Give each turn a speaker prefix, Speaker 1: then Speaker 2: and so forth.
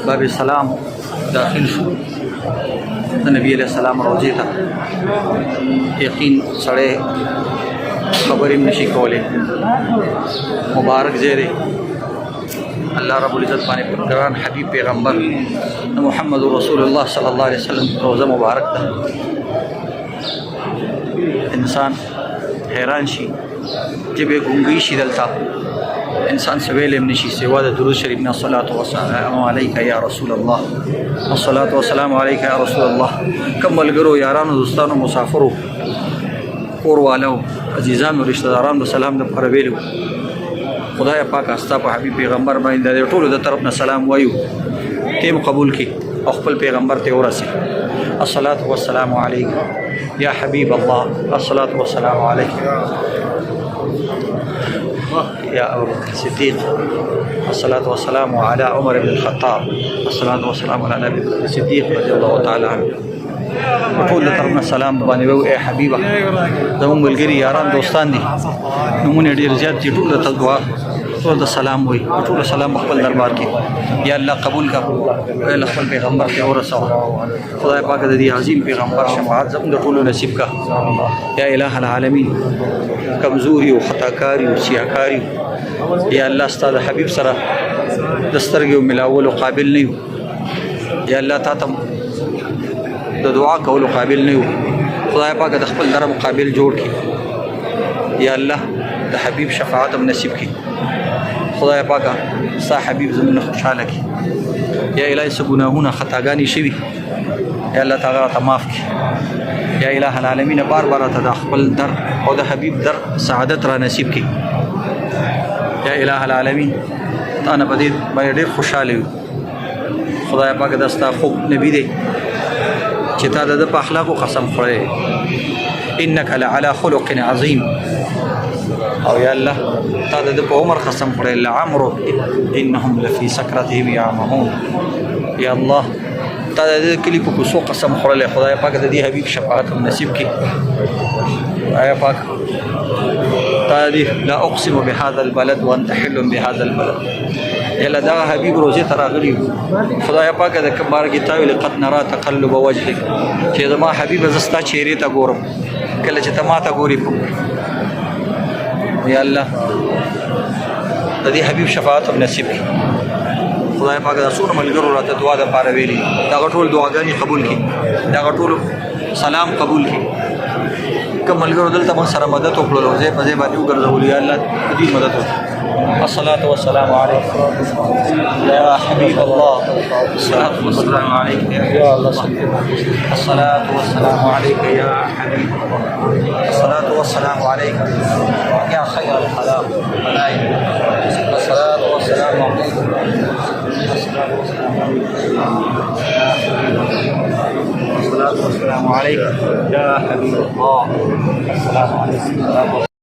Speaker 1: बाब सलाम दाखिल शो नबी अलैहिस्सलाम रोज़े था यकीन सड़े खबर नशी कोले मुबारक जेरे अल्लाह रब्बुल इज़्ज़त पाने कुरान हबीब पैगम्बर मोहम्मद रसूलुल्लाह सल्लल्लाहु अलैहि वसल्लम रोज़ा मुबारक था। इंसान हैरान शी जब एक गुंगी शी दलता इंसान सवेल नशी सेवा दुरूद शरीफ ना अस्सलातु वस्सलामु अलैका या रसूलल्लाह अस्सलातु वस्सलामु अलैका या रसूलल्लाह कम्मल गरो यारान दोस्तानो मुसाफिरो और वालों अजीज़ान और रिश्तेदारान सलाम द फरवेलू खुदा पाक आस्ता पर हबीब पैगम्बर बाइंदा टोल द तरफ न सलाम वायु तेम कबूल की अखबल पैगम्बर ते और से अस्सलातु वस्सलामु अलैका या हबीब अल्लाह अस्सलातु वस्सलामु अलैका या अबू बकर सिद्दीक़ अस्सलातु वस्सलामु अला उमर इब्न ख़त्ताब अस्सलातु वस्सलामु अला नबी सिद्दीक़ रज़ियल्लाहु तआला अन्हु टोल तरफ सलाम बानी वो ए हबीबा जमून मलगरी यारान दोस्तान दी नमूने ढेर ज़्यादा जी टोल दुआ टोल सलाम हुई टोल सलाम अकबल दरबार की या अल्लाह कबूल का अकबल पैगम्बर के और सवा खुदा पाक दी अजीम पैगम्बर शफाअत जम टोल नसीब का या इलाहुल आलमीन कमज़ोरी व ख़ताकारी व सियाकारी या अल्लाह उस्ताद हबीब सरा दस्तरगे मिलावल काबिल नहीं हो या अल्लाह तातम दुआ कौल काबिल नहीं हो खुदा पाक दखल दर मुकाबिल जोड़ की या अल्लाह द हबीब शफाअत नसीब की खुदा पाक सा हबीब ज़मीन खुशहाल की या इलाही से गुनाहों ख़तागानी शिवी या अल्लाह ताला तमाफ़ की या इलाहुल आलमीन बार बार तदखल दर और द हबीब दर सआदत रा नसीब की या इलाहुल आलमीन ताना बदीद मैं ढेर खुशहाल हूँ खुदा पाक दस्ता खूब नबी दे चिता द अखलाक कसम खुड़े इन्नका लअला खुलुक़िन अज़ीम और या अल्लाह ताद उमर कसम खुड़े लअम्रुक इन्नहुम लफ़ी सकरतिहिम यामहून या अल्लाह ताद कली को सो कसम खुड़े खुदा पाक दी हबीब शफाअत नसीब की आया पाक तादी ला उक़सिमु बिहाज़ल बलद व अंत हिल्लुम बिहाज़ल बलद या दा हबीब रोज़े तरागली खुदा पाक द कबार की ताविल क़द नरा तक़ल्लुब वजहिक कि जमा हबीब जस्ता चेहरे ता गोरम कल तमा ता गोरी या अल्लाह दी हबीब शफाअत नसीब की खुदा पाक रसूल मलगरो रात दुआ द पार वेली दा टोल दुआगानी कबूल की दा टोल सलाम कबूल की कम मलगरो दल तम सर मदद वकड़ो रोज़े मज़े बानी गर्जोल या अल्लाह दी मदद हो अस्सलातु वस्सलामु अलैका या हबीब अल्लाह अस्सलातु वस्सलामु अलैका या अल्लाह अस्सलातु वस्सलामु अलैका या हबीब अस्सलातु वस्सलामु अलैका या खैरुल खलाक़ अस्सलातु वस्सलामु अलैका अस्सलातु वस्सलामु अलैका या हबीब अल्लाह अस्सलामु अलैका।